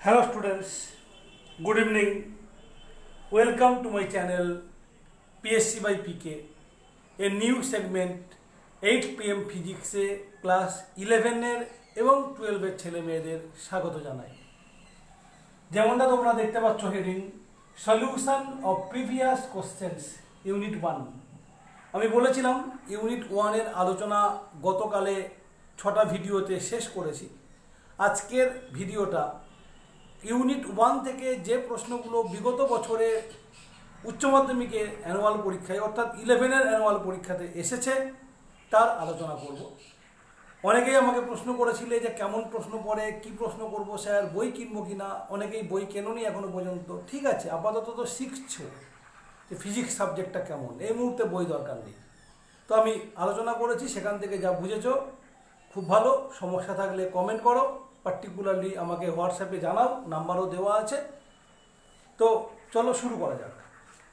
Hello students, good evening. Welcome to my channel PSC by PK, a new segment 8 PM Physics class 11 এবং 12 ছেলে মেয়েদের স্বাগত জানাই। যেমনটা তোমরা দেখতে পাচ্ছ heading solution of previous questions unit 1। আমি বলেছিলাম ইউনিট 1 এর আলোচনা গতকালে 6টা ভিডিওতে শেষ করেছি। আজকের ভিডিওটা ইউনিট 1 থেকে যে প্রশ্নগুলো বিগত বছরে উচ্চ মাধ্যমিকের অ্যানুয়াল পরীক্ষায় অর্থাৎ 11 অ্যানুয়াল পরীক্ষাতে এসেছে তার আলোচনা করব। অনেকেই আমাকে প্রশ্ন করেছিলে যে কেমন প্রশ্ন পড়ে, কি প্রশ্ন করব স্যার, বই কিনবো কিনা। অনেকেই বই কেননি এখনো পর্যন্ত। ঠিক আছে, আপাতত তো শিখছো যে ফিজিক্স সাবজেক্টটা কেমন, এই মুহূর্তে বই দরকার নেই। তো আমি আলোচনা করেছি, সেখান থেকে যা বুঝেছো খুব ভালো। সমস্যা থাকলে কমেন্ট করো, পার্টিকুলারলি আমাকে হোয়াটসঅ্যাপে জানাও, নাম্বারও দেওয়া আছে। তো চলো শুরু করা যাক।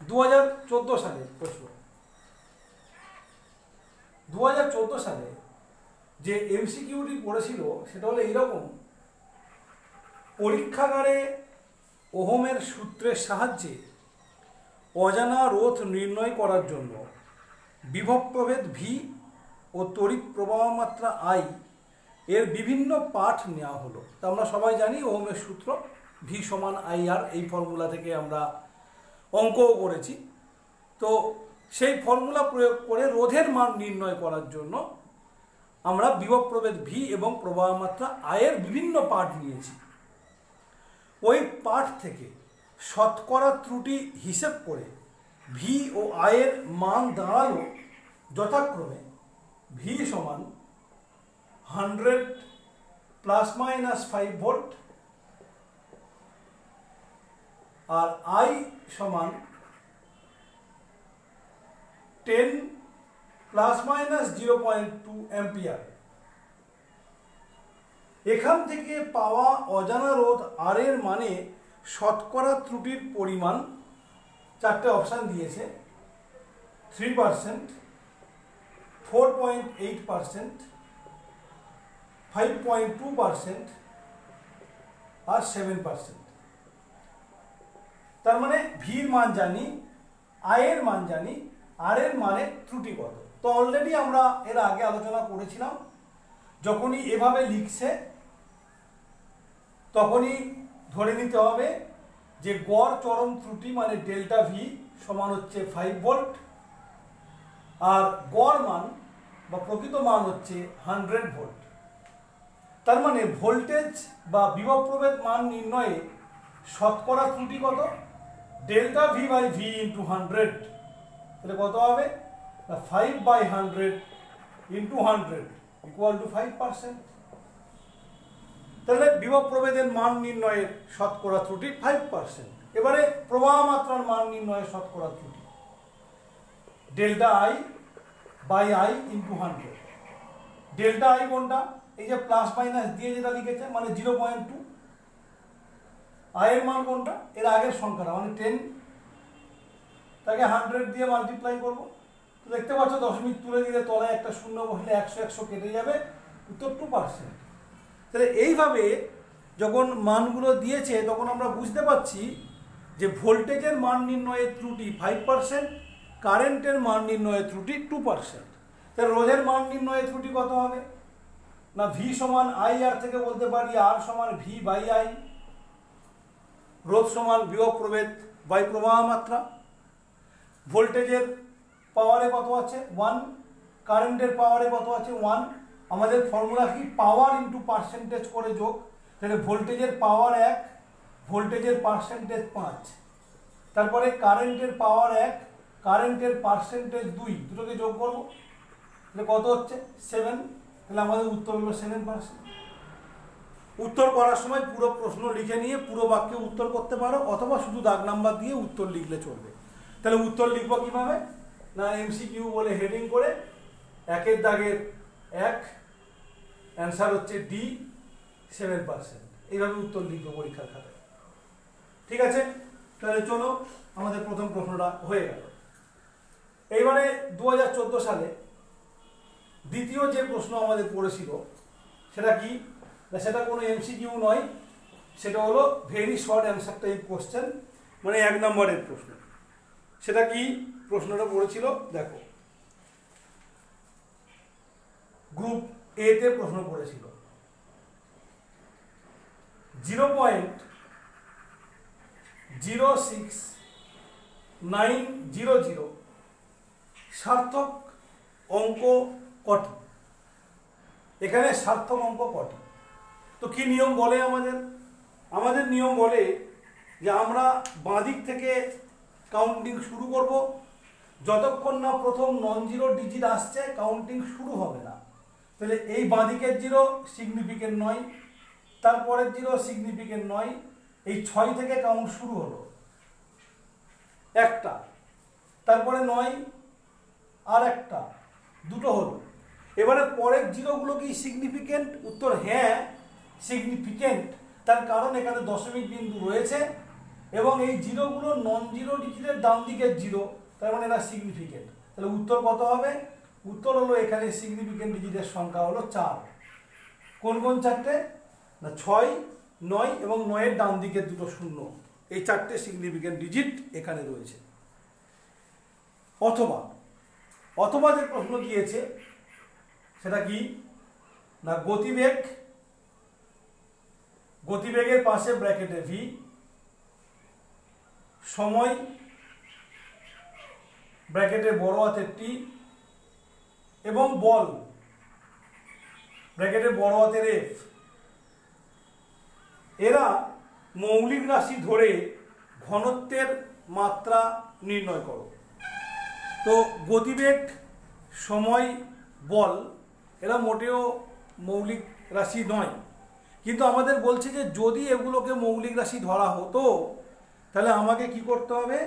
2014 সালে প্রশ্ন। 2014 সালে যে এমসিকিউটি পড়েছিল সেটা হলো এইরকম: পরীক্ষাগারে ওহমের সূত্রের সাহায্যে অজানা রোধ নির্ণয় করার জন্য বিভব প্রভেদ ভি ও তড়িৎ প্রবাহ মাত্রা আই এর বিভিন্ন পাঠ নেওয়া হলো। তা আমরা সবাই জানি ওহমের সূত্র ভি সমান আই আর, এই ফর্মুলা থেকে আমরা অঙ্কও করেছি। তো সেই ফর্মুলা প্রয়োগ করে রোধের মান নির্ণয় করার জন্য আমরা বিভব প্রভেদ ভি এবং প্রবাহ মাত্রা আয়ের বিভিন্ন পাঠ নিয়েছি। ওই পাঠ থেকে শতকরা ত্রুটি হিসেব করে ভি ও আয়ের মান দাঁড়ালো যথাক্রমে ভি সমান 100 ± 5 ভোল্ট আর আই সমান 10 ± 0.2 অ্যাম্পিয়ার। এখান থেকে পাওয়া অজানা রোধ আর এর মানে শতকরা ত্রুটির পরিমাণ 4টে অপশান দিয়েছে: 3%, 4.8%, 5.2% আর 7%। তার মানে ভির মান জানি, আয়ের মান জানি, আর এর মানে ত্রুটি কত। তো অলরেডি আমরা এর আগে আলোচনা করেছিলাম, যখনই এভাবে লিখছে তখনই ধরে নিতে হবে যে গড় চরম ত্রুটি মানে ডেল্টা ভি সমান হচ্ছে 5 ভোল্ট আর গড় মান বা প্রকৃত মান হচ্ছে 100 ভোল্ট। তার মানে ভোল্টেজ বা বিভব প্রভেদ মান নির্ণয়ে শতকরা ত্রুটি কত? Delta V by V into 100। তাহলে কত হবে? 5/100 ইন্টু 100 ইকুয়াল টু 5%। তাহলে বিভব প্রভেদের মান নির্ণয়ের শতকরা ত্রুটি 5%। এবারে প্রবাহ মাত্রার মান নির্ণয়ের শতকরা ত্রুটি delta I by I into 100। Delta I কোনটা? এই যে প্লাস মাইনাস দিয়ে যেটা লিখেছে মানে 0.2। আয়ের মান কোনটা? এর আগের সংখ্যাটা মানে 10, তাকে 100 দিয়ে মাল্টিপ্লাই করবো। তো দেখতে পাচ্ছ দশমিক তুলে দিলে তলায় একটা শূন্য বসলে 100 কেটে যাবে, উত্তর 2%। তাহলে এইভাবে যখন মানগুলো দিয়েছে তখন আমরা বুঝতে পারছি যে ভোল্টেজের মান নির্ণয়ের ত্রুটি 5%, কারেন্টের মান নির্ণয়ের ত্রুটি 2%। তাহলে রোধের মান নির্ণয়ের ত্রুটি কত হবে? না ভি সমান আই আর থেকে বলতে পারি আর সমান ভি বাই আই। রোধ সমান বিভব প্রভেদ বাই প্রবাহ মাত্রা। ভোল্টেজের পাওয়ারে কত আছে? 1। কারেন্টের পাওয়ারে কত আছে? 1। আমাদের ফর্মুলা কি? পাওয়ার ইন্টু পার্সেন্টেজ করে যোগ। তাহলে ভোল্টেজের পাওয়ার 1, ভোল্টেজের পার্সেন্টেজ 5। তারপরে কারেন্টের পাওয়ার 1, কারেন্টের পার্সেন্টেজ 2, দুটোকে যোগ করবো। তাহলে কত হচ্ছে? 7। তাহলে আমাদের উত্তর হলো 7%। উত্তর করার সময় পুরো প্রশ্ন লিখে নিয়ে পুরো বাক্যে উত্তর করতে পারো, অথবা শুধু দাগ নাম্বার দিয়ে উত্তর লিখলে চলবে। তাহলে উত্তর লিখবো কিভাবে? না এমসিকিউ বলে হেডিং করে 1 দাগের 1, অ্যান্সার হচ্ছে ডি 7%। এইভাবে উত্তর লিখবো পরীক্ষার খাতায়। ঠিক আছে, তাহলে চলো আমাদের প্রথম প্রশ্নটা হয়ে গেল। এইবারে 2014 সালে দ্বিতীয় যে প্রশ্ন আমাদের পড়েছিল সেটা কি? সেটা কোনো এমসিকিউ নয়, সেটা হলো very short answer type question, মানে 1 নম্বরের প্রশ্ন। সেটা কি প্রশ্নটা পড়েছিল দেখো, গ্রুপ এ তে প্রশ্ন পড়েছিল 0.06900 সার্থক অঙ্ক কটি? এখানে সার্থক অঙ্ক কটি? তো কি নিয়ম বলে আমাদের নিয়ম বলে যে আমরা বাঁদিক থেকে কাউন্টিং শুরু করব, যতক্ষণ না প্রথম নন জিরো ডিজিট আসছে কাউন্টিং শুরু হবে না। তাহলে এই বাঁদিকের 0 সিগনিফিকেন্ট নয়, তারপরের 0 সিগনিফিকেন্ট নয়, এই 6 থেকে কাউন্ট শুরু হলো একটা, তারপরে 9 আর একটা, দুটো হলো। এবারে পরের 0গুলো কি সিগনিফিকেন্ট? উত্তর হ্যাঁ সিগনিফিকেন্ট, তার কারণ এখানে দশমিক বিন্দু রয়েছে এবং এই 0গুলো নন জিরো ডিজিটের ডান দিকের 0, তার মানে এরা সিগনিফিকেন্ট। তাহলে উত্তর কত হবে? উত্তর হলো এখানে সিগনিফিকেন্ট ডিজিটের সংখ্যা হলো 4। কোন কোন 4টে? না 6, 9 এবং 9-এর ডান দিকের দুটো শূন্য, এই 4টে সিগনিফিকেন্ট ডিজিট এখানে রয়েছে। অথবা যে প্রশ্ন দিয়েছে সেটা কি না গতিবেগের পাশে ব্র্যাকেটে ভি, সময় ব্র্যাকেটে বড় হাতের টি এবং বল ব্র্যাকেটে বড় হাতের এফ, এরা মৌলিক রাশি ধরে ঘনত্বের মাত্রা নির্ণয় করো। তো গতিবেগ, সময়, বল এরা মোটেও মৌলিক রাশি নয়, কিন্তু আমাদের বলছে যে যদি এগুলোকে মৌলিক রাশি ধরা হতো তাহলে আমাকে কি করতে হবে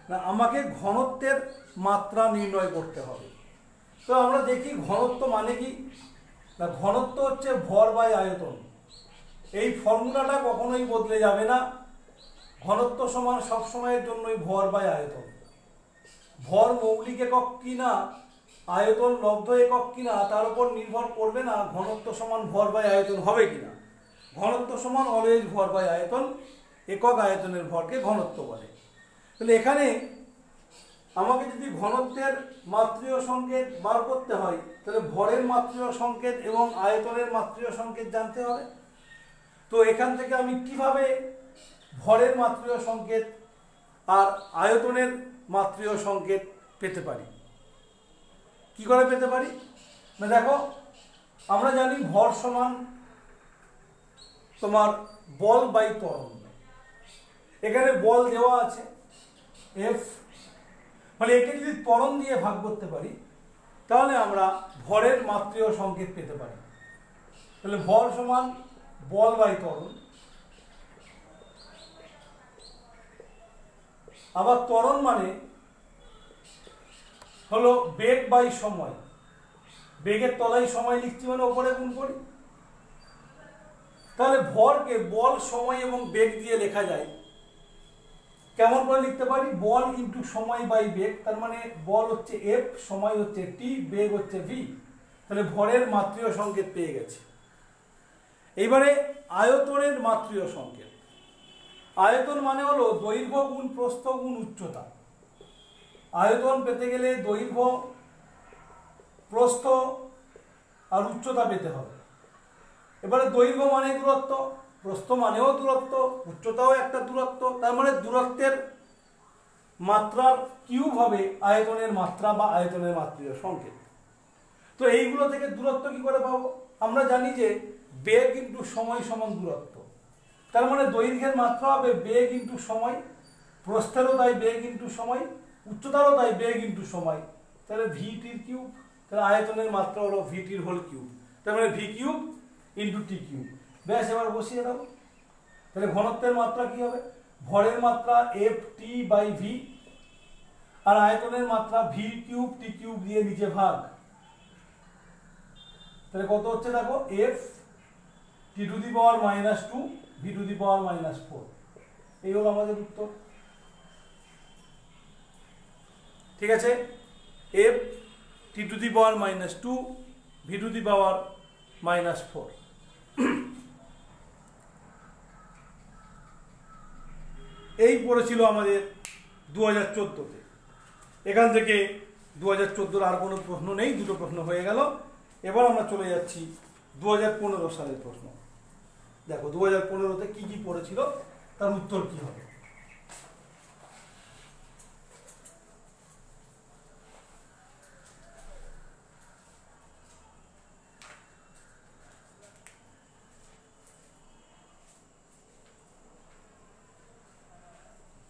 না আমাকে ঘনত্বের মাত্রা নির্ণয় করতে হবে। তো আমরা দেখি ঘনত্ব মানে কি না, ঘনত্ব হচ্ছে ভর বাই আয়তন। এই ফর্মুলাটা কখনোই বদলে যাবে না। ঘনত্ব সমান সবসময়ের জন্যই ভর বাই আয়তন। ভর মৌলিক একক কি না, আয়তন লব্ধ একক কিনা তার উপর নির্ভর করবে না ঘনত্ব সমান ভর বাই আয়তন হবে কিনা। ঘনত্ব সমান অলওয়েজ ভর বাই আয়তন, একক আয়তনের ভরকে ঘনত্ব বলে। তাহলে এখানে আমাকে যদি ঘনত্বের মাত্রীয় সংকেত বার করতে হয় তাহলে ভরের মাত্রীয় সংকেত এবং আয়তনের মাত্রীয় সংকেত জানতে হবে। তো এখান থেকে আমি কিভাবে ভরের মাত্রীয় সংকেত আর আয়তনের মাত্রীয় সংকেত পেতে পারি? কি করে পেতে পারি না দেখো, আমরা জানি ভর সমান তোমার বল বাই ত্বরণ। এখানে বল দেওয়া আছে এফ, মানে একে যদি ত্বরণ দিয়ে ভাগ করতে পারি তাহলে আমরা ভরের মাত্রীয় সংকেত পেতে পারি। তাহলে ভর সমান বল বাই ত্বরণ, আবার ত্বরণ মানে হলো বেগ বাই সময়। বেগের তলায় সময় লিখছি মানে ওপরে গুণ করি। তাহলে ভরকে বল, সময় এবং বেগ দিয়ে লেখা যায়। কেমন করে লিখতে পারি? বল ইন্টু সময় বাই বেগ, তার মানে বল হচ্ছে এফ, সময় হচ্ছে টি, বেগ হচ্ছে ভি। তাহলে ভরের মাত্রীয় সংকেত পেয়ে গেছে। এইবারে আয়তনের মাত্রীয় সংকেত। আয়তন মানে হলো দৈর্ঘ্য গুণ প্রস্থ গুণ উচ্চতা। আয়তন পেতে গেলে দৈর্ঘ্য, প্রস্থ আর উচ্চতা পেতে হবে। এবারে দৈর্ঘ্য মানে দূরত্ব, প্রস্থ মানেও দূরত্ব, উচ্চতাও একটা দূরত্ব, তার মানে দূরত্বের মাত্রার কিউব হবে আয়তনের মাত্রা বা আয়তনের মাত্রীয় সংকেত। তো এইগুলো থেকে দূরত্ব কি করে পাবো? আমরা জানি যে বেগ ইন্টু সময় সমান দূরত্ব, তার মানে দৈর্ঘ্যের মাত্রা হবে বেগ ইন্টু সময়, প্রস্থেরও তাই বেগ ইন্টু সময়, উচ্চতারও তাই বেগ ইন্টু সময়। তাহলে ভিটির কিউব, তাহলে আয়তনের মাত্রা হলো ভিটির হোল কিউব, তার মানে V cube into T cube. ব্যাস, এবার বসিয়ে দাও। তাহলে ঘনত্বের মাত্রা কি হবে? ভরের মাত্রা এফ টি বাই ভি, আর আয়তনের মাত্রা ভি কিউব টি কিউব দিয়ে নিচে ভাগ। তাহলে কত হচ্ছে দেখো, F T to the power -2 V to the power -4। এই হলো আমাদের উত্তর। ঠিক আছে, F T to the power -2 V to the power -4। এই পড়েছিল আমাদের 2014-তে। এখান থেকে 2014-র আর কোনো প্রশ্ন নেই, দুটো প্রশ্ন হয়ে গেল। এবার আমরা চলে যাচ্ছি 2015 সালের প্রশ্ন। দেখো 2015-তে কি কি পড়েছিল, তার উত্তর কি হবে।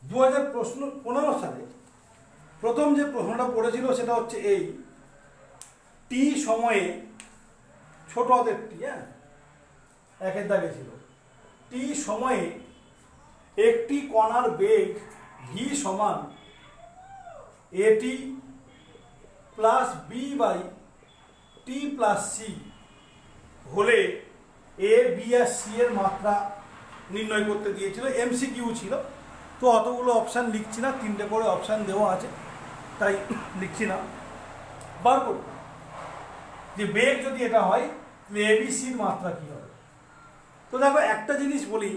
দু 2015 সালে প্রথম যে প্রশ্নটা পড়েছিল সেটা হচ্ছে এই টি সময়ে, ছোট হাতের টি, একের দাগে ছিল, টি সময়ে একটি কণার বেগ ভি সমান A T plus B by T plus C হলে এ বি আর সি এর মাত্রা নির্ণয় করতে দিয়েছিল। এমসিকিউ ছিল, তো অতগুলো অপশান লিখছি না, 3টে করে অপশান দেওয়া আছে তাই লিখছি না। বার করব যে বেগ যদি এটা হয় তাহলে এবিসির মাত্রা কী হবে। তো দেখো একটা জিনিস বলি,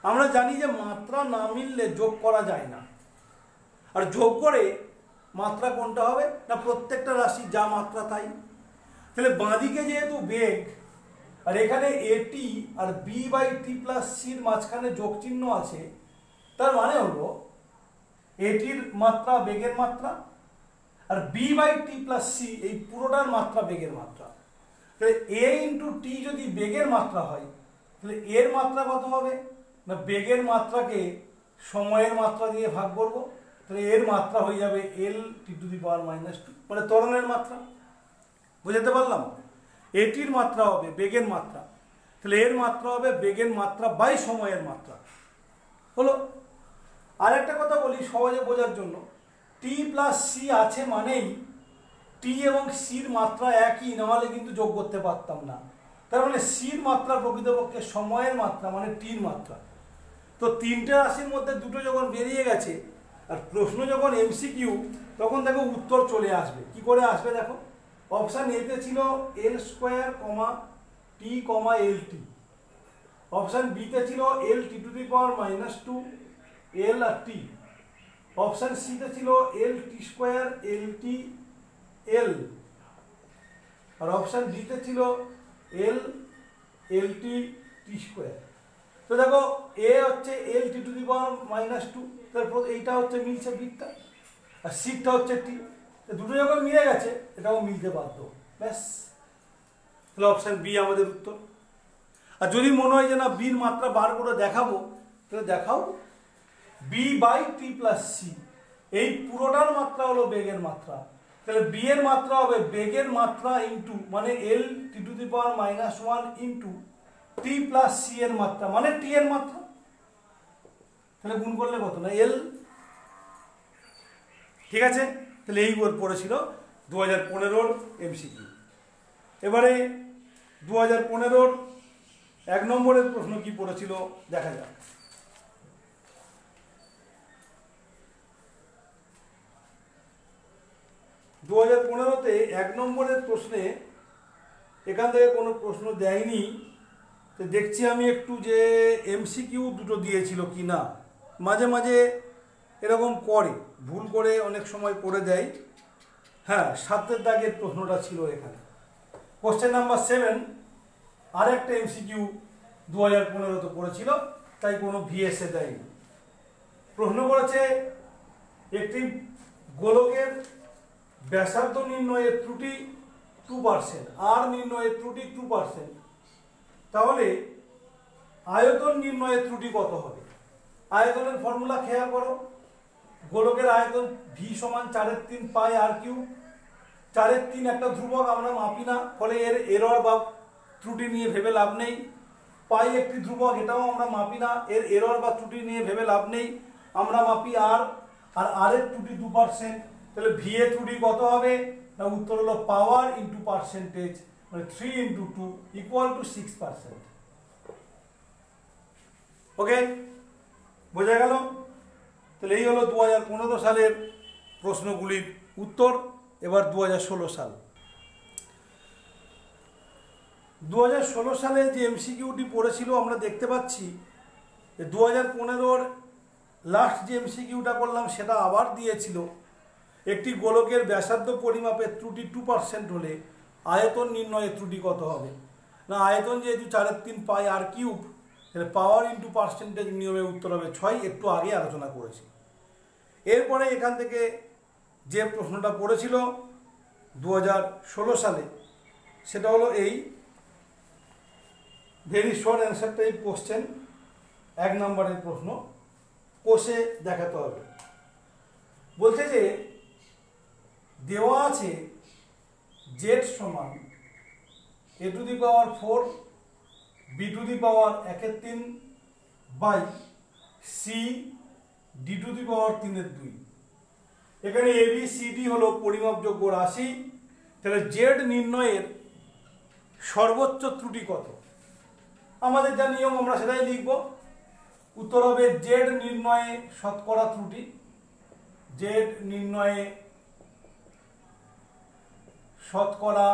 আমরা জানি যে মাত্রা না মিললে যোগ করা যায় না, আর যোগ করে মাত্রা কোনটা হবে না প্রত্যেকটা রাশি যা মাত্রা তাই। তাহলে বাঁদিকে যেহেতু বেগ আর এখানে এটি আর বি বাই টি প্লাস সির মাঝখানে যোগ চিহ্ন আছে, তার মানে হলো এটির মাত্রা বেগের মাত্রা আর B by T plus C এই পুরোটার মাত্রা বেগের মাত্রা। তাহলে এ ইন্টু টি যদি বেগের মাত্রা হয় তাহলে এর মাত্রা কত হবে না বেগের মাত্রাকে সময়ের মাত্রা দিয়ে ভাগ করব, তাহলে এর মাত্রা হয়ে যাবে এল T to the power minus 2, মানে ত্বরণের মাত্রা। বুঝতে পারলাম? এটির মাত্রা হবে বেগের মাত্রা, তাহলে এর মাত্রা হবে বেগের মাত্রা বাই সময়ের মাত্রা। হলো। আর একটা কথা বলি সহজে বোঝার জন্য, টি প্লাস সি আছে মানেই টি এবং সির মাত্রা একই, নাহলে কিন্তু যোগ করতে পারতাম না। তার মানে সির মাত্রা প্রকৃতপক্ষে সময়ের মাত্রা মানে টির মাত্রা। তো 3টে রাশির মধ্যে দুটো যখন বেরিয়ে গেছে আর প্রশ্ন যখন এমসিকিউ, তখন দেখো উত্তর চলে আসবে। কি করে আসবে দেখো, অপশান এতে ছিল এল স্কোয়ার কমা টি কমা এল টি, অপশান বিতে ছিল L T to the power minus 2 L আর টি, অপশান সিতে ছিল এল টি স্কোয়ার এল টি এল, আর অপশান ডিতে ছিল এল এল টি টি স্কোয়ার। তো দেখো এ হচ্ছে এল T to the power minus 2, তারপর এইটা হচ্ছে মিলছে বিটটা, আর সিটটা হচ্ছে টি, দুটো যখন মিলে গেছে এটাও মিলতে বাধ্য, ব্যাস। তাহলে অপশান বি আমাদের উত্তর। আর যদি মনে হয় যে না বির মাত্রা বার করে দেখাবো, তাহলে দেখাও। B by T plus C এই পুরোটার মাত্রা হলো বেগের মাত্রা, তাহলে বি এর মাত্রা হবে বেগের মাত্রা ইন্টু মানে L T to the power minus 1 into T plus C এর মাত্রা মানে টি এর মাত্রা, তাহলে গুণ করলে কত না এল। ঠিক আছে, তাহলে এই বোর্ড পড়েছিল 2015-র এমসিকিউ। এবারে 2015-র 1 নম্বরের প্রশ্ন কি পড়েছিল দেখা যাক। 2015-তে 1 নম্বরের প্রশ্নে এখান থেকে কোনো প্রশ্ন দেয়নি, তো দেখছি আমি একটু যে এমসিকিউ দুটো দিয়েছিল কি না। মাঝে মাঝে এরকম করে, ভুল করে অনেক সময় করে দেয়। হ্যাঁ, 7-এর দাগের প্রশ্নটা ছিল এখানে। কোশ্চেন নাম্বার 7 আর একটা এমসিকিউ 2015-তে পড়েছিল, তাই কোনো ভিএসএ দেয়নি। প্রশ্ন করেছে একটি গোলকের ব্যাসার্ধ নির্ণয়ের ত্রুটি 2%, আর নির্ণয়ের ত্রুটি 2%, তাহলে আয়তন নির্ণয়ের ত্রুটি কত হবে। আয়তনের ফর্মুলা খেয়াল করো, গোলকের আয়তন ভি সমান 4/3 পাই আর কিউ। 4/3 একটা ধ্রুবক, আমরা মাপি না, ফলে এর এরর বা ত্রুটি নিয়ে ভেবে লাভ নেই। পাই একটি ধ্রুবক, এটাও আমরা মাপি না, এর এরর বা ত্রুটি নিয়ে ভেবে লাভ নেই, আমরা মাপি আর, আর আর এর ত্রুটি 2%, তাহলে ভি এর ত্রুটি কত হবে না উত্তর হলো পাওয়ার ইন্টু পার্সেন্টেজ, মানে 3 ইন্টু 2 ইকুয়াল টু 6%। ওকে, বোঝা গেল? তাহলে এই হলো 2015 সালের প্রশ্নগুলির উত্তর। এবার 2016 সাল। 2016 সালে যে এমসিকিউটি পড়েছিল আমরা দেখতে পাচ্ছি যে 2015-র লাস্ট যে এমসিকিউটা করলাম সেটা আবার দিয়েছিল একটি গোলকের ব্যাসার্ধ পরিমাপের ত্রুটি 2% হলে আয়তন নির্ণয়ের ত্রুটি কত হবে। না, আয়তন যেহেতু 4/3 পাই আর কিউব, তাহলে পাওয়ার ইন্টু পার্সেন্টেজ নিয়মে উত্তর হবে 6, একটু আগে আলোচনা করেছি। এরপরে এখান থেকে যে প্রশ্নটা পড়েছিল 2016 সালে, সেটা হলো এই very short answer type question, 1 নম্বরের প্রশ্ন, কোষে দেখাতে হবে। বলছে যে দেওয়া আছে z সমান a to the power 4 b to the power 1/3 by c d to the power 3/2। এখানে a b c d হলো পরিমাপযোগ্য রাশি। তাহলে z নির্ণয়ের সর্বোচ্চ ত্রুটি কত? আমাদের যা নিয়ম আমরা সেটাই লিখব। উত্তর হবে z নির্ণয়ে শতকরা ত্রুটি, z নির্ণয়ে শতকরা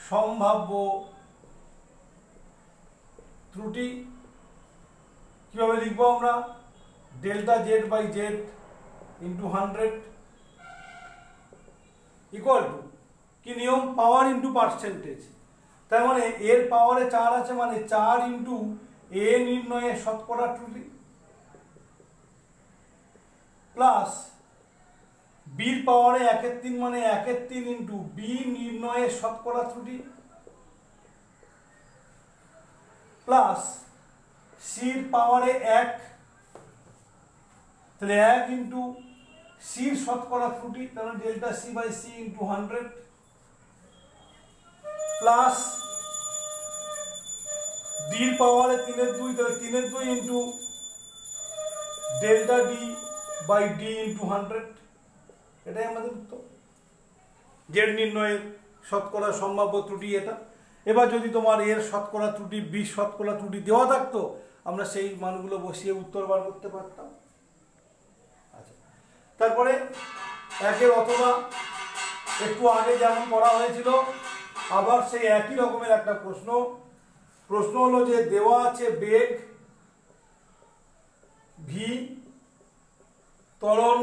সম্ভাব্য ত্রুটি। কিভাবে লিখবো আমরা? Delta Z by Z into 100 equal to কি নিয়ম? Power into percentage. তার মানে এর পাওয়ারে 4 আছে, মানে 4 ইন্টু এ নির্ণয়ে শতকরা ত্রুটি প্লাস বির পাওয়ারে 1/3 মানে 1/3 ইন্টু বি নির্ণয়ে শতকরা ত্রুটি প্লাস সির পাওয়ারে 1, তাহলে 1 ইন্টু সির শতকরা ত্রুটি, তাহলে delta C by C into 100 plus ডির পাওয়ারে 3/2, তাহলে 3/2 into delta D by D into 100। এটাই আমাদের উত্তর, জেড নির্ণয়ের শতকরা সম্ভাব্য ত্রুটি এটা। এবার যদি তোমার এর শতকরা ত্রুটি 20 শতকরা ত্রুটি দেওয়া থাকতো, আমরা সেই মানগুলো বসিয়ে উত্তর বার করতে পারতাম। আচ্ছা, তারপরে একের অথবা একটু আগে যেমন করা হয়েছিল, আবার সেই একই রকমের একটা প্রশ্ন হলো যে দেওয়া আছে বেগ ভি, ত্বরণ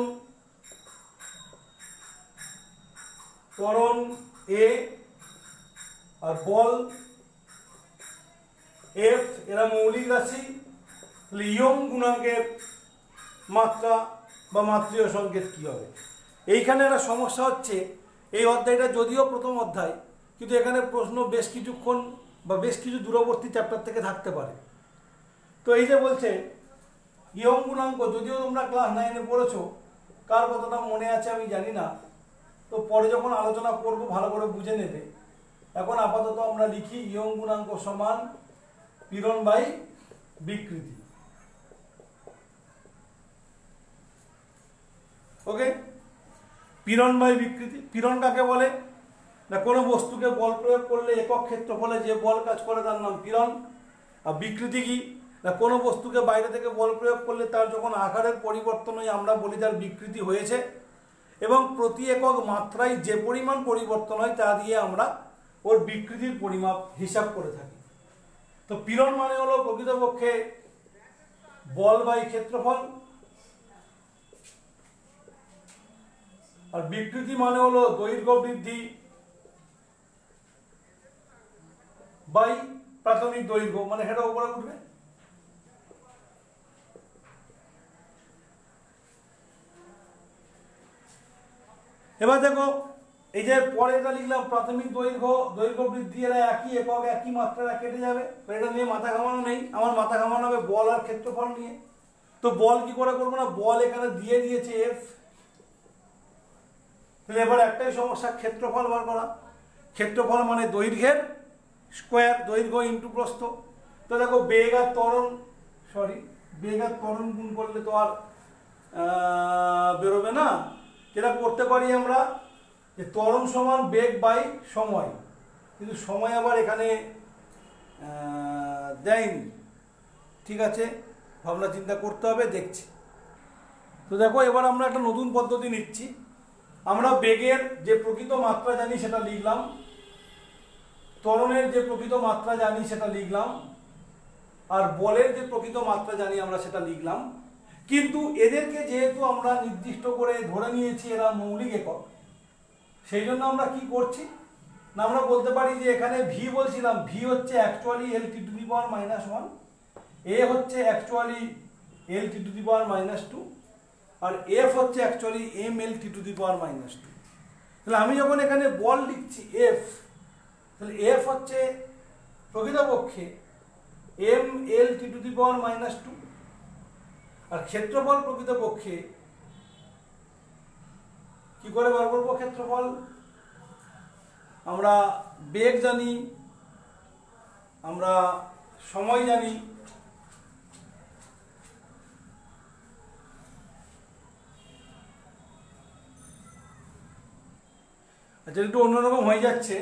এ আর বল এফ, এরা মৌলিক রাশি। ইয়ং গুণাঙ্কের মাত্রা বা মাত্রীয় সংকেত কি হবে? এইখানে একটা সমস্যা হচ্ছে, এই অধ্যায়টা যদিও প্রথম অধ্যায়, কিন্তু এখানে প্রশ্ন বেশ কিছুক্ষণ বা বেশ কিছু দূরবর্তী চ্যাপ্টার থেকে থাকতে পারে। তো এই যে বলছে ইয়ং গুণাঙ্ক, যদিও তোমরা ক্লাস 9-এ পড়েছো, কার কতটা মনে আছে আমি জানি না, তো পরে যখন আলোচনা করব ভালো করে বুঝে নেবে। এখন আপাতত আমরা লিখি ইয়ং গুণাঙ্ক সমান পীড়ন বাই বিকৃতি। ওকে, পীড়ন বাই বিকৃতি। পীড়ন কাকে বলে? না, কোনো বস্তুকে বল প্রয়োগ করলে একক ক্ষেত্রফলে যে বল কাজ করে তার নাম পীড়ন। আর বিকৃতি কি? না, কোনো বস্তুকে বাইরে থেকে বল প্রয়োগ করলে তার যখন আকারের পরিবর্তন হয় আমরা বলি তার বিকৃতি হয়েছে, এবং প্রতি একক মাত্রায় যে পরিমাণ পরিবর্তন হয় তা দিয়ে আমরা ওর বিকৃতির পরিমাপ হিসাব করে থাকি। তো পীড়ন মানে হলো প্রকৃতপক্ষে বল বাই ক্ষেত্রফল, আর বিকৃতি মানে হলো দৈর্ঘ্য বৃদ্ধি বাই প্রাথমিক দৈর্ঘ্য, মানে সেটা উপরে উঠবে। এবার দেখো, এই যে পরে এটা লিখলাম প্রাথমিক দৈর্ঘ্য বৃদ্ধি, এরা একই একক একই মাত্রা কেটে যাবে, তো এটা নিয়ে মাথা ঘামানো নেই। আমার মাথা ঘামানো হবে বল আর ক্ষেত্রফল নিয়ে। তো বল কি করে করবো? না, বল এখানে দিয়ে দিয়েছে এফ, তাহলে এবার একটাই সমস্যা, ক্ষেত্রফল বার করা। ক্ষেত্রফল মানে দৈর্ঘ্যের স্কোয়ার, দৈর্ঘ্য ইন্টু প্রস্থ। তো দেখো বেগ আর ত্বরণ গুণ করলে তো আর বেরোবে না। যেটা করতে পারি আমরা যে ত্বরণ সমান বেগ বাই সময়, কিন্তু সময় আবার এখানে দেয়নি। ঠিক আছে, ভাবনা চিন্তা করতে হবে, দেখছি। তো দেখো এবার আমরা একটা নতুন পদ্ধতি নিচ্ছি। আমরা বেগের যে প্রকৃত মাত্রা জানি সেটা লিখলাম, ত্বরণের যে প্রকৃত মাত্রা জানি সেটা লিখলাম, আর বলের যে প্রকৃত মাত্রা জানি আমরা সেটা লিখলাম। কিন্তু এদেরকে যেহেতু আমরা নির্দিষ্ট করে ধরে নিয়েছি এরা মৌলিক একক, সেই জন্য আমরা কি করছি না, আমরা বলতে পারি যে এখানে ভি বলছিলাম, ভি হচ্ছে actually L T to the power -1, A হচ্ছে actually L T to the power -2, আর এফ হচ্ছে actually M L T to the power -2। তাহলে আমি যখন এখানে বল লিখছি এফ, তাহলে এফ হচ্ছে প্রকৃতপক্ষে M L T to the power -2, আর ক্ষেত্রফল প্রকৃতপক্ষে কি করে বার করবো ক্ষেত্রফল? আমরা বেগ জানি, আমরা সময় জানি, আচ্ছা একটু অন্যরকম হয়ে যাচ্ছে,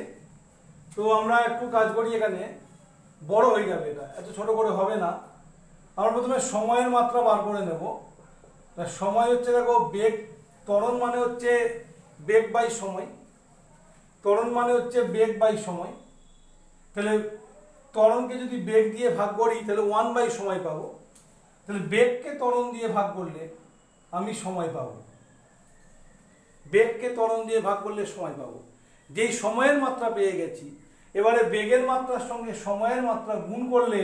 তো আমরা একটু কাজ করি, এখানে বড় হয়ে যাবে, এটা এত ছোট করে হবে না। আমরা প্রথমে সময়ের মাত্রা বার করে নেব। সময় হচ্ছে, দেখো বেগ, ত্বরণ মানে হচ্ছে বেগ বাই সময়, ত্বরণ মানে হচ্ছে বেগ বাই সময়। তাহলে ত্বরণকে যদি বেগ দিয়ে ভাগ করি তাহলে 1 সময় পাবো, তাহলে বেগকে ত্বরণ দিয়ে ভাগ করলে আমি সময় পাবো, বেগকে ত্বরণ দিয়ে ভাগ করলে সময় পাবো। যেই সময়ের মাত্রা পেয়ে গেছি, এবারে বেগের মাত্রার সঙ্গে সময়ের মাত্রা গুণ করলে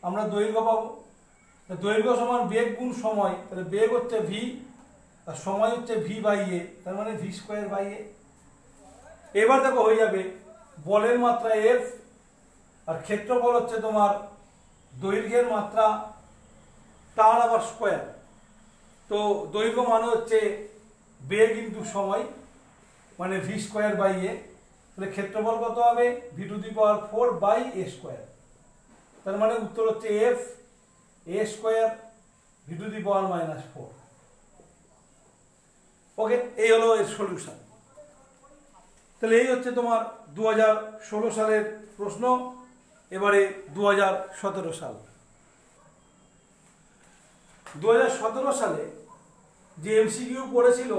আমরা দৈর্ঘ্য পাবো। দৈর্ঘ্য সমান বেগ গুণ সময়, তাহলে বেগ হচ্ছে ভি আর সময় হচ্ছে ভি বাই এ, তার মানে ভি স্কোয়ার বাই এ। এবার দেখো হয়ে যাবে বলের মাত্রা এফ, আর ক্ষেত্রফল হচ্ছে তোমার দৈর্ঘ্যের মাত্রা তার আবার স্কোয়ার। তো দৈর্ঘ্য মানে হচ্ছে বেগ ইন্টু সময়, মানে ভি স্কোয়ার বাই এ। তাহলে ক্ষেত্রফল কত হবে? V to the power 4 by A square. তার মানে উত্তর হচ্ছে F A square V to the power -4। Okay, এই হলো এর সলিউশন। তাহলে এই হচ্ছে তোমার 2016 সালের প্রশ্ন। এবারে 2017 সাল। 2017 সালে যে এমসিকিউ পড়েছিল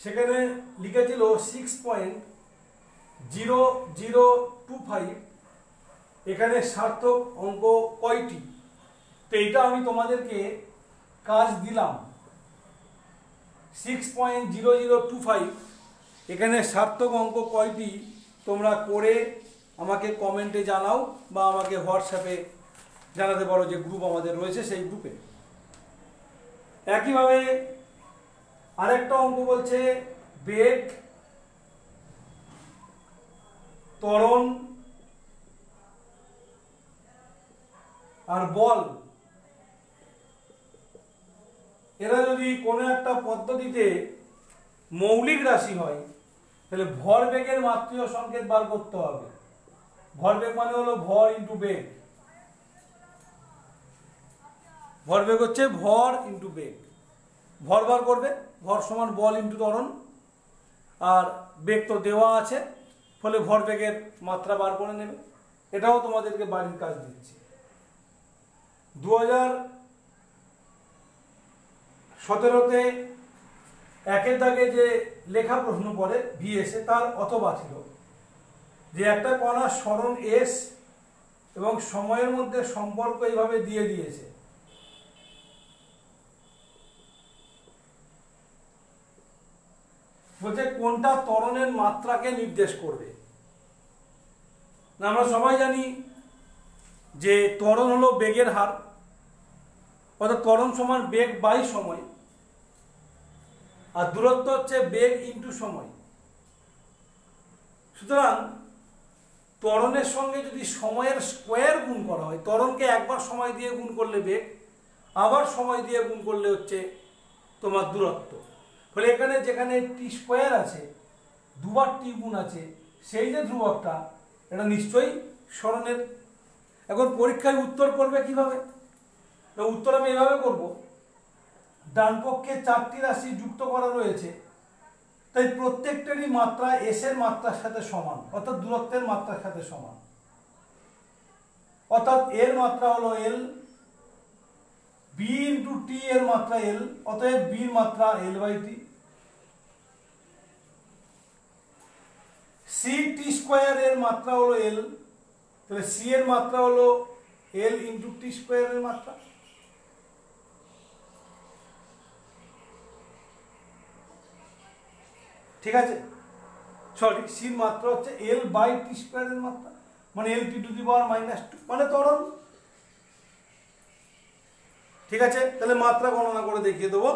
সেখানে লিখেছিল 6.0025, এখানে সার্থক অঙ্ক কয়টি? তো এটা আমি তোমাদেরকে কাজ দিলাম, 6.0025 এখানে সার্থক অঙ্ক কয়টি তোমরা করে আমাকে কমেন্টে জানাও, বা আমাকে হোয়াটসঅ্যাপে জানাতে পারো, যে গ্রুপ আমাদের রয়েছে সেই গ্রুপে। একইভাবে আরেকটা অঙ্ক বলছে বেগ, ত্বরণ আর বল, এরা যদি কোনো একটা পদ্ধতিতে মৌলিক রাশি হয় তাহলে ভরবেগের মাত্রিয় সংকেত বার করতে হবে। ভরবেগ মানে হলো ভর ইন্টু বেগ, ভরবেগ হচ্ছে ভর ইন্টু বেগ। ভর বার করবে, ভর সমান বল ইন্টু ত্বরণ, আর বেগ তো দেওয়া আছে, ফলে ভরবেগের মাত্রা বার করে নেবে। এটাও তোমাদেরকে বাড়ির কাজ দিচ্ছি। 2017-তে একের দাগে যে লেখা প্রশ্ন পড়ে ভিএসে, তার অথবা ছিল যে একটা কণার সরণ এস এবং সময়ের মধ্যে সম্পর্ক এইভাবে দিয়ে দিয়েছে, বলছে কোনটা ত্বরণের মাত্রাকে নির্দেশ করবে। আমরা সবাই জানি যে ত্বরণ হলো বেগের হার, অর্থাৎ ত্বরণ সমান বেগ বাই সময়, আর দূরত্ব হচ্ছে বেগ ইন্টু সময়। সুতরাং ত্বরণের সঙ্গে যদি সময়ের স্কোয়ার গুণ করা হয়, ত্বরণকে একবার সময় দিয়ে গুণ করলে বেগ, আবার সময় দিয়ে গুণ করলে হচ্ছে তোমার দূরত্ব। ফলে এখানে যেখানে টি স্কোয়ার আছে, দুবার টি গুণ আছে, সেই যে ধ্রুবকটা, এটা নিশ্চয়ই সরণের। এখন পরীক্ষায় উত্তর করবে কিভাবে? উত্তর আমি এভাবে করব, ডান পক্ষে 4টি রাশি যুক্ত করা রয়েছে, তাই প্রত্যেকটারই মাত্রা এস এর মাত্রার সাথে সমান, অর্থাৎ দূরত্বের মাত্রার সাথে সমান। অর্থাৎ এর মাত্রা হলো এল, বি ইন্টু টি এর মাত্রা এল, অতএব বির মাত্রা L by T. C T square এর মাত্রা হলো এল, তাহলে সি এর মাত্রা হলো এল ইন্টু টি স্কোয়ারের মাত্রা। ঠিক আছে, সরি, সির মাত্রা হচ্ছে এল বাই টি স্কোয়ারের মাত্রা, মানে L T to the power -2 মানে ত্বরণ। ঠিক আছে, তাহলে মাত্রা গণনা করে দেখিয়ে দেবো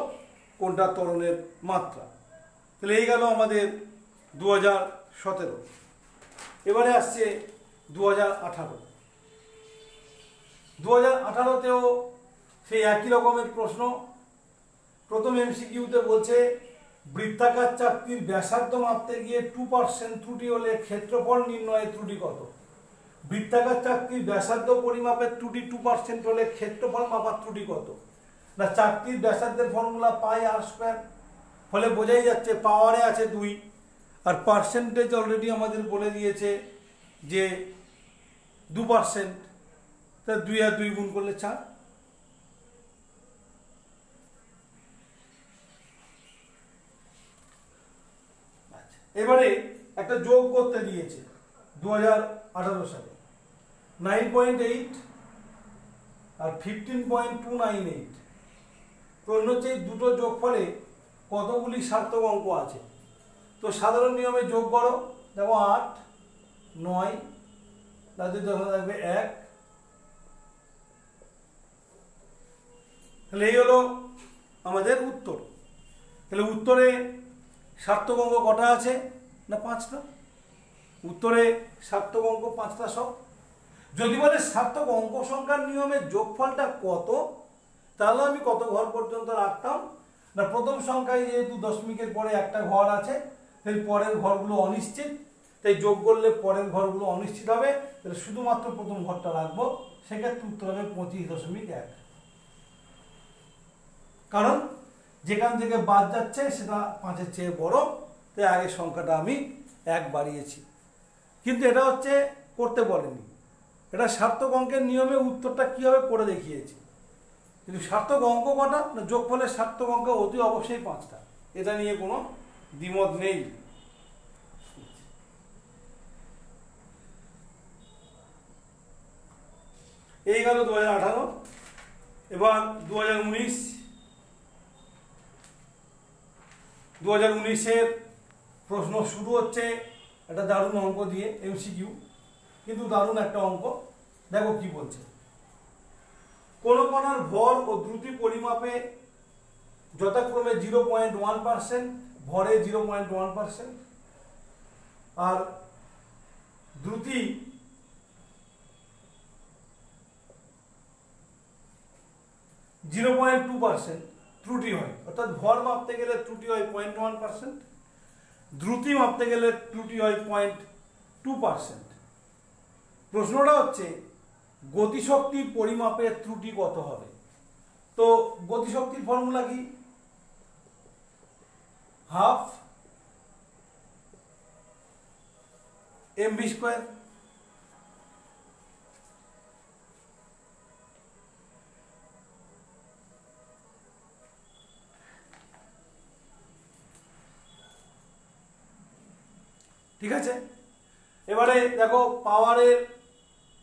কোনটা ত্বরণের মাত্রা। তাহলে এই গেল আমাদের 2017। এবারে আসছে 2018। 2018তেও সেই একই রকমের প্রশ্ন। প্রথম এমসিকিউতে বলছে বৃত্তাকার চাকতির ব্যাসার্ধ মাপতে গিয়ে 2% ত্রুটি হলে ক্ষেত্রফল নির্ণয়ে ত্রুটি কত? বৃত্তাকার চাকতির ব্যাসার্ধ পরিমাপের ত্রুটি 2% হলে ক্ষেত্রফল মাপার ত্রুটি কত? না, চাকতির ব্যাসার্ধের ফর্মুলা পাই আর স্কোয়ার, ফলে বোঝাই যাচ্ছে পাওয়ারে আছে 2 আর পার্সেন্টেজ অলরেডি আমাদের বলে দিয়েছে যে 2%, তা 2 আর 2 গুণ করলে 4। এবারে একটা যোগ করতে দিয়েছে 2018 সালে 9.8 আর 15.298। প্রশ্ন হচ্ছে এই দুটো যোগফলে কতগুলি সার্থক অঙ্ক আছে। তো সাধারণ নিয়মে যোগ করো, দেখো 8, 9, তাদের যখন থাকবে 1। তাহলে এই হলো আমাদের উত্তর। তাহলে উত্তরে সার্থক অঙ্ক কটা আছে? না 5টা। উত্তরে সার্থক অঙ্ক 5টা সব। যদি বলে সার্থক অঙ্ক সংখ্যার নিয়মে যোগফলটা কত, তাহলে আমি কত ঘর পর্যন্ত রাখতাম? না, প্রথম সংখ্যায় যেহেতু দশমিকের পরে একটা ঘর আছে, তাই পরের ঘরগুলো অনিশ্চিত, তাই যোগ করলে পরের ঘরগুলো অনিশ্চিত হবে। তাহলে শুধুমাত্র প্রথম ঘরটা রাখবো, সেক্ষেত্রে উত্তর হবে 25.1। কারণ যেখান থেকে বাদ যাচ্ছে সেটা 5-এর চেয়ে বড়, তাই আগের সংখ্যাটা আমি 1 বাড়িয়েছি। কিন্তু এটা হচ্ছে করতে বলেনি, এটা সার্থক অঙ্কের নিয়মে উত্তরটা কীভাবে করে দেখিয়েছি। কিন্তু সার্থক অঙ্ক কটা? না, যোগফলের সার্থক অঙ্ক অতি অবশ্যই 5টা, এটা নিয়ে কোনো দ্বিমত নেই। এই গেল 2018। এবার 2019। 2019-এর প্রশ্ন শুরু হচ্ছে একটা দারুণ অঙ্ক দিয়ে, এমসিকিউ, কিন্তু দারুণ একটা অঙ্ক। দেখো কি বলছে। কোন কণার ভর ও দ্রুতি পরিমাপে যথাক্রমে 0.1%, ভরে 0.1% আর দ্রুতি 0.2% ত্রুটি হয়। অর্থাৎ ভর মাপতে গেলে ত্রুটি হয় 0.1%, দ্রুতি মাপতে গেলে ত্রুটি হয় 0.2%। প্রশ্নটা হচ্ছে গতিশক্তির পরিমাপের ত্রুটি কত হবে? তো গতিশক্তির ফর্মুলা কি? Half mv square. ঠিক আছে, এবারে দেখো পাওয়ারের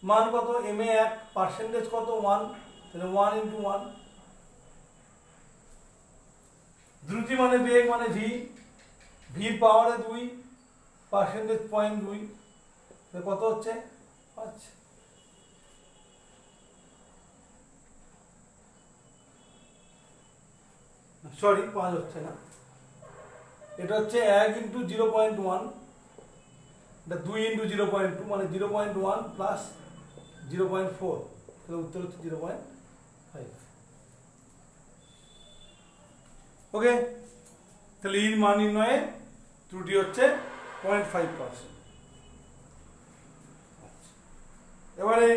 মান কত? এম এ 1, পার্সেন্টেজ কত? 1, তাহলে 1 × 1। দ্রুতি মানে বেগ মানে ভি, ভির পাওয়ারে 2, পার্সেন্টেজ 0.2, তাহলে কত হচ্ছে? 5। সরি, 5 হচ্ছে না, এটা হচ্ছে 1 × 0.1, এটা 2 × 0.2 মানে 0.1 প্লাস 0.4, তাহলে উত্তর হচ্ছে 0.5। ওকে, তাহলে এর মান নির্ণয়ে ত্রুটি হচ্ছে 0.5%। এবারে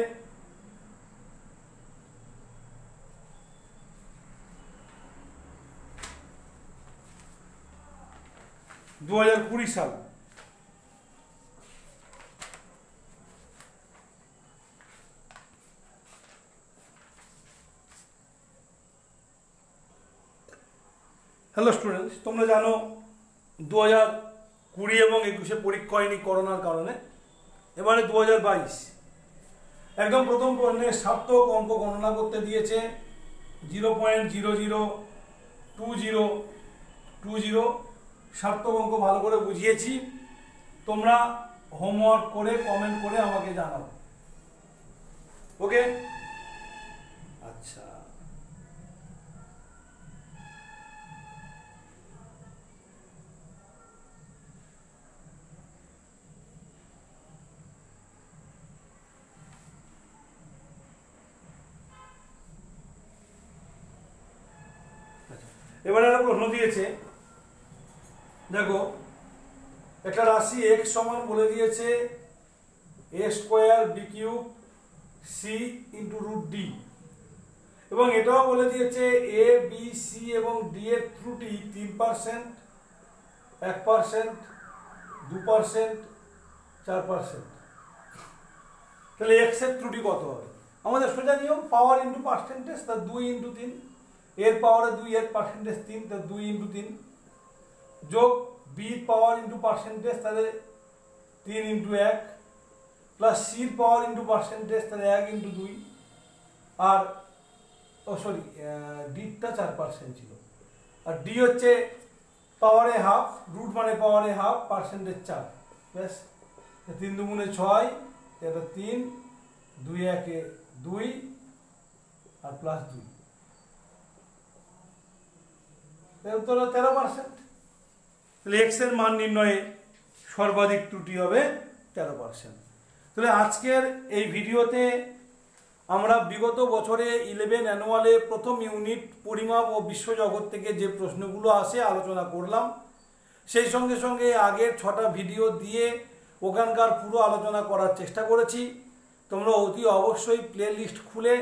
দু 2020 সাল। হ্যালো স্টুডেন্টস, তোমরা জানো 2020 এবং 21-এ পরীক্ষা হয়নি করোনার কারণে। এবারে 2022 একদম প্রথম প্রশ্নে সার্থক অঙ্ক গণনা করতে দিয়েছে 0.002020 সার্থক অঙ্ক ভালো করে বুঝিয়েছি। তোমরা হোমওয়ার্ক করে কমেন্ট করে আমাকে জানাও। ওকে, আচ্ছা এবারে একটা প্রশ্ন দিয়েছে, দেখো একটা রাশি x সমান বলে দিয়েছে a square B cube C into root D, এবং এটাও বলে দিয়েছে এ বি সি এবং ডি এর ত্রুটি 3%, 1%, 2%, 4%। তাহলে x এর ত্রুটি কত হবে? আমাদের সোজা নিয়ম পাওয়ার ইন্টু পার্সেন্টেজ, তার 2 ইন্টু 3, এর পাওয়ারে 2, এর পার্সেন্টেজ 3, তার 2 ইন্টু 3, যোগ বি পাওয়ার ইন্টু পার্সেন্টেজ তাহলে 3 ইন্টু 1, প্লাস সির পাওয়ার ইন্টু পার্সেন্টেজ তাহলে 1 ইন্টু 2, আর ডিটা 4% ছিল, আর ডি হচ্ছে পাওয়ারে হাফ, রুট মানে পাওয়ারে হাফ, পার্সেন্টেজ 4, ব্যাস 3 দুগুণে 6, এটা 3, 2 1 2 আর প্লাস 2, উত্তর 13%। তাহলে এক্স এর মান নির্ণয়ে সর্বাধিক ত্রুটি হবে 13%। তাহলে আজকের এই ভিডিওতে আমরা বিগত বছরে 11 অ্যানুয়ালে প্রথম ইউনিট পরিমাপ ও বিশ্বজগৎ থেকে যে প্রশ্নগুলো আসে আলোচনা করলাম, সেই সঙ্গে সঙ্গে আগের 6টা ভিডিও দিয়ে ওখানকার পুরো আলোচনা করার চেষ্টা করেছি। তোমরা অতি অবশ্যই প্লে লিস্ট খুলে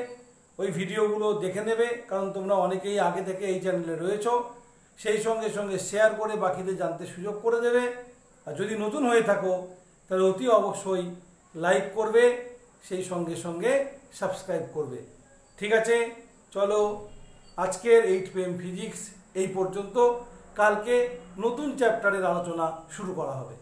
ওই ভিডিওগুলো দেখে নেবে, কারণ তোমরা অনেকেই আগে থেকে এই চ্যানেলে রয়েছো। সেই সঙ্গে সঙ্গে শেয়ার করে বাকিদের জানতে সুযোগ করে দেবে, আর যদি নতুন হয়ে থাকো তাহলে অতি অবশ্যই লাইক করবে, সেই সঙ্গে সঙ্গে সাবস্ক্রাইব করবে। ঠিক আছে, চলো আজকের 8 PM ফিজিক্স এই পর্যন্ত। কালকে নতুন চ্যাপ্টারের আলোচনা শুরু করা হবে।